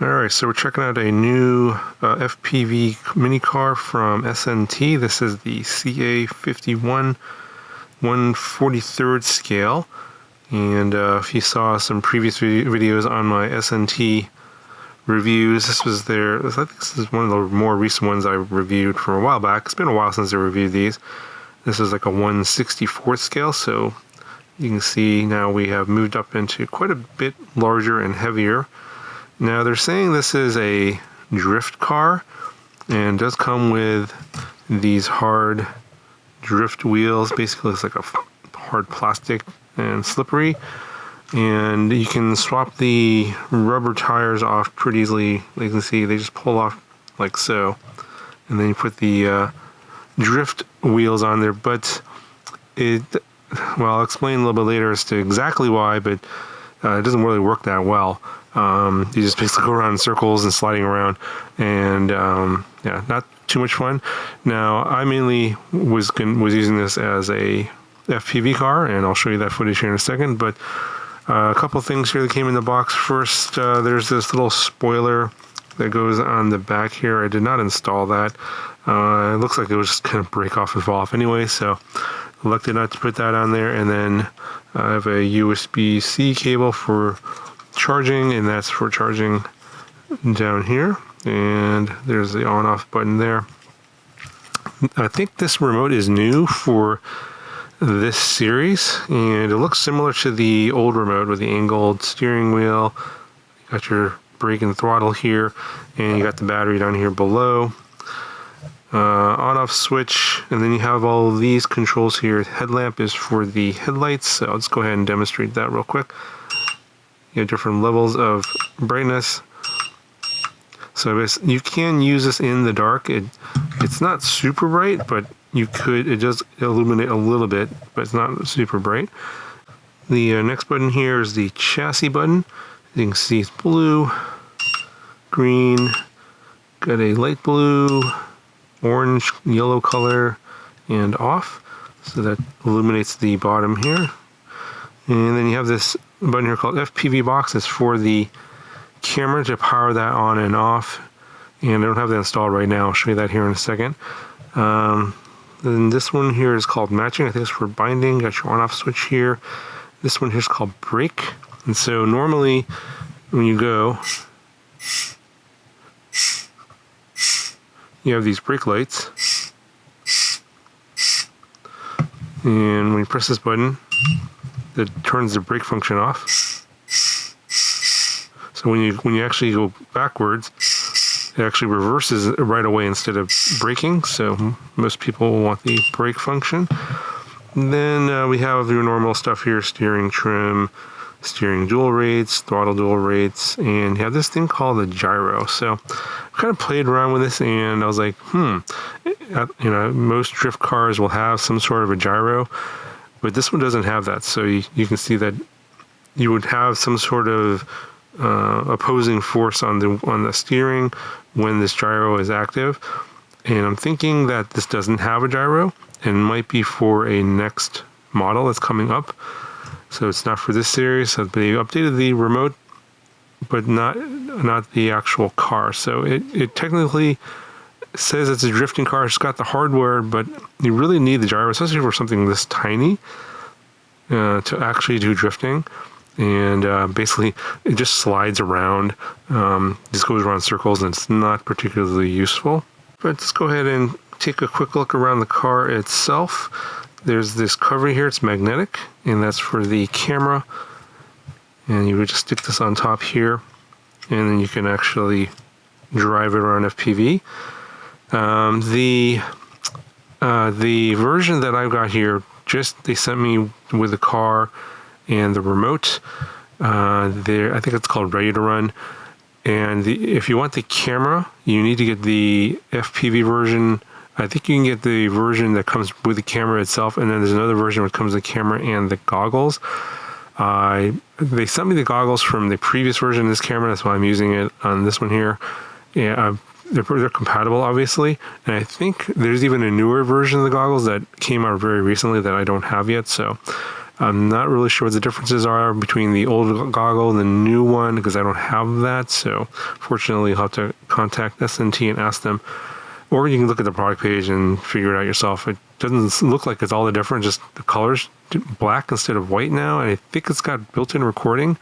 Alright, so we're checking out a new FPV mini car from SNT. This is the CA51 1/43rd scale. And if you saw some previous videos on my SNT reviews, this was I think this is one of the more recent ones I reviewed for a while back. It's been a while since I reviewed these. This is like a 1/64th scale, so you can see now we have moved up into quite a bit larger and heavier. Now they're saying this is a drift car and does come with these hard drift wheels. Basically it's like a hard plastic and slippery, and you can swap the rubber tires off pretty easily. You can see they just pull off like so, and then you put the drift wheels on there. But I'll explain a little bit later as to exactly why, but it doesn't really work that well. You just basically go around in circles and sliding around, and yeah, not too much fun. Now, I mainly was using this as a FPV car, and I'll show you that footage here in a second. But a couple of things here that came in the box. First, there's this little spoiler that goes on the back here. I did not install that. It looks like it was just kind of break off and fall off anyway, so elected not to put that on there. And then I have a USB-C cable for charging, and that's for charging down here. And there's the on-off button there. I think this remote is new for this series, and it looks similar to the old remote with the angled steering wheel. You got your brake and throttle here, and you got the battery down here below. On-off switch, and then you have all of these controls here. Headlamp is for the headlights, so I'll just go ahead and demonstrate that real quick. You have different levels of brightness. So you can use this in the dark. It's not super bright, but it does illuminate a little bit, but it's not super bright. The next button here is the chassis button. You can see it's blue, green, got a light blue, orange, yellow color, and off. So that illuminates the bottom here. And then you have this button here called FPV box. It's for the camera to power that on and off. And I don't have that installed right now. I'll show you that here in a second. Then this one here is called matching. I think it's for binding. Got your on-off switch here. This one here is called brake. And so normally when you go, you have these brake lights. And when you press this button, it turns the brake function off. So when you actually go backwards, it actually reverses right away instead of braking. So most people will want the brake function. And then we have your normal stuff here: steering trim, steering dual rates, throttle dual rates, and you have this thing called a gyro. So I kind of played around with this, and I was like, most drift cars will have some sort of a gyro, but this one doesn't have that. So you can see that you would have some sort of opposing force on the steering when this gyro is active. And I'm thinking that this doesn't have a gyro and might be for a next model that's coming up. So it's not for this series. So they updated the remote, but not the actual car. So it technically says it's a drifting car. It's got the hardware, but you really need the gyro, especially for something this tiny, to actually do drifting. And basically it just slides around, just goes around circles, and it's not particularly useful. But let's go ahead and take a quick look around the car itself. There's this cover here, it's magnetic, and that's for the camera. And you would just stick this on top here, and then you can actually drive it around FPV. The version that I've got here, they sent me with the car and the remote. I think it's called Ready to Run. And if you want the camera, you need to get the FPV version. I think you can get the version that comes with the camera itself, and then there's another version which comes with the camera and the goggles. They sent me the goggles from the previous version of this camera, that's why I'm using it on this one here. Yeah, they're compatible, obviously, and I think there's even a newer version of the goggles that came out very recently that I don't have yet. So I'm not really sure what the differences are between the old goggle and the new one because I don't have that. So fortunately, you'll have to contact SNT and ask them. Or you can look at the product page and figure it out yourself. It doesn't look like it's all the different, just the colors black instead of white now. And I think it's got built-in recording.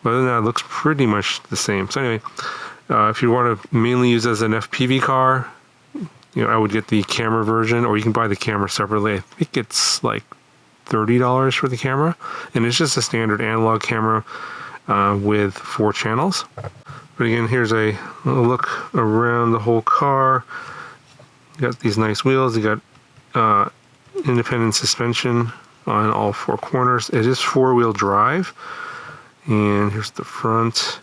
But other than that, it looks pretty much the same. So anyway, if you want to mainly use it as an FPV car, I would get the camera version, or you can buy the camera separately. I think it's like $30 for the camera, and it's just a standard analog camera with 4 channels. But again, here's a look around the whole car. You got these nice wheels. You got independent suspension on all 4 corners. It is 4-wheel drive. And here's the front.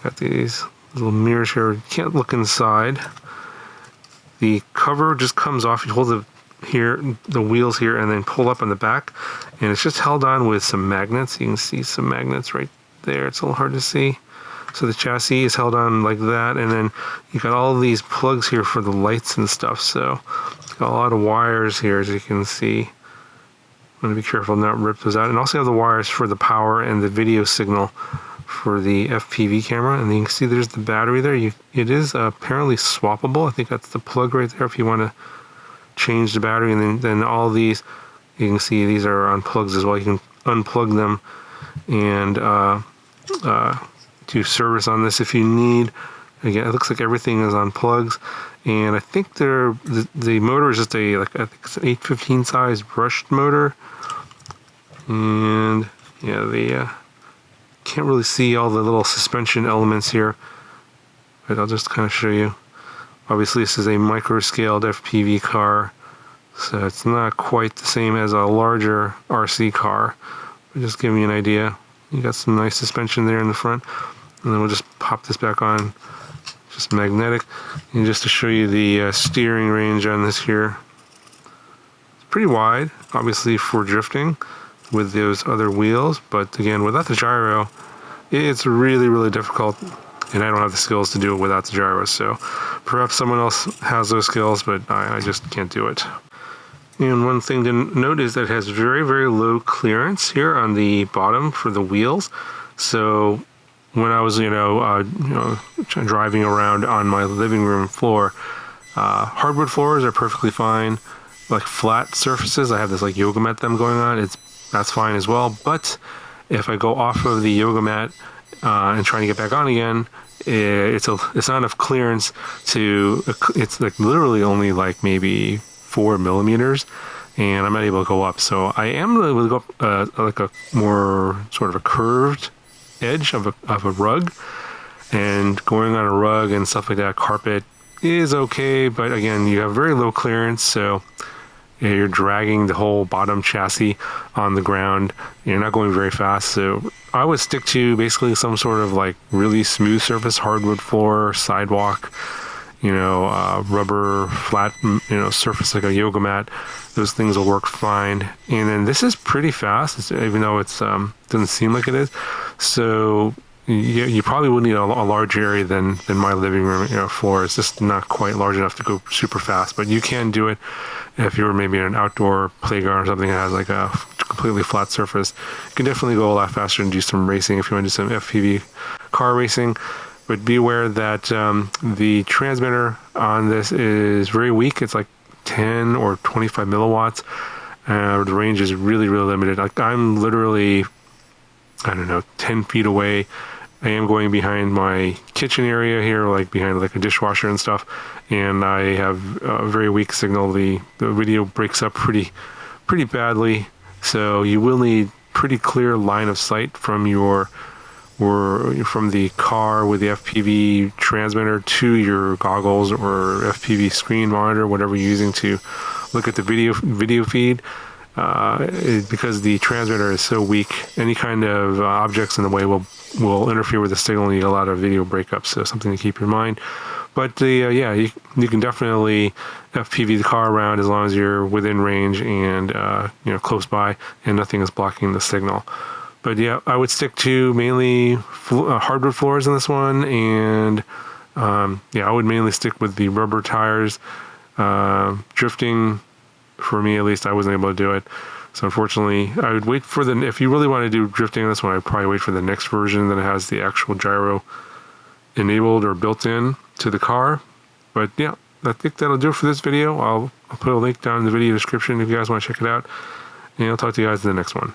Got these little mirrors here. You can't look inside. The cover just comes off. You hold the wheels here and then pull up on the back. And it's just held on with some magnets. You can see some magnets right there. It's a little hard to see. So the chassis is held on like that. And then you got all these plugs here for the lights and stuff. So got a lot of wires here, as you can see. I'm going to be careful not to rip those out. And also have the wires for the power and the video signal for the FPV camera. And then you can see there's the battery there. It is apparently swappable. I think that's the plug right there if you want to change the battery. And then all these, you can see these are on plugs as well. You can unplug them and do service on this if you need. Again, it looks like everything is on plugs. And I think the motor is just I think it's an 815 size brushed motor. And yeah, the can't really see all the little suspension elements here, but I'll just kind of show you. Obviously, this is a micro-scaled FPV car, so it's not quite the same as a larger RC car. But just giving you an idea. You got some nice suspension there in the front, and then we'll just pop this back on. Just magnetic, and just to show you the steering range on this here. It's pretty wide, obviously for drifting with those other wheels, but again, without the gyro, it's really, really difficult, and I don't have the skills to do it without the gyro, so perhaps someone else has those skills, but I just can't do it. And one thing to note is that it has very, very low clearance here on the bottom for the wheels, so when I was, driving around on my living room floor, hardwood floors are perfectly fine. Like flat surfaces, I have this like yoga mat them going on. That's fine as well. But if I go off of the yoga mat and trying to get back on again, it's not enough clearance to. It's like literally only like maybe 4 millimeters, and I'm not able to go up. So I am able to go up like a more sort of a curved edge of a rug, and going on a rug and stuff like that, carpet is okay, but again, you have very low clearance, so you're dragging the whole bottom chassis on the ground. You're not going very fast, so I would stick to basically some sort of like really smooth surface, hardwood floor, sidewalk, rubber flat, surface like a yoga mat. Those things will work fine. And then this is pretty fast, even though it's doesn't seem like it is. So you probably would need a larger area than my living room floor. It's just not quite large enough to go super fast, but you can do it if you're maybe in an outdoor playground or something that has like a completely flat surface. You can definitely go a lot faster and do some racing if you want to do some FPV car racing. But be aware that the transmitter on this is very weak. It's like 10 or 25 milliwatts. The range is really, really limited. Like I'm literally, 10 feet away. I am going behind my kitchen area here, like behind like a dishwasher and stuff, and I have a very weak signal. The video breaks up pretty badly, so you will need pretty clear line of sight from from the car with the FPV transmitter to your goggles or FPV screen monitor, whatever you're using to look at the video feed. Because the transmitter is so weak, any kind of objects in the way will interfere with the signal, and you get a lot of video breakups. So something to keep in mind. But you can definitely FPV the car around as long as you're within range and close by, and nothing is blocking the signal. But yeah, I would stick to mainly hardwood floors in this one, and I would mainly stick with the rubber tires. Drifting, for me at least, I wasn't able to do it. So unfortunately, I would wait for if you really want to do drifting on this one, I'd probably wait for the next version that has the actual gyro enabled or built in to the car. But yeah, I think that'll do it for this video. I'll put a link down in the video description if you guys want to check it out. And I'll talk to you guys in the next one.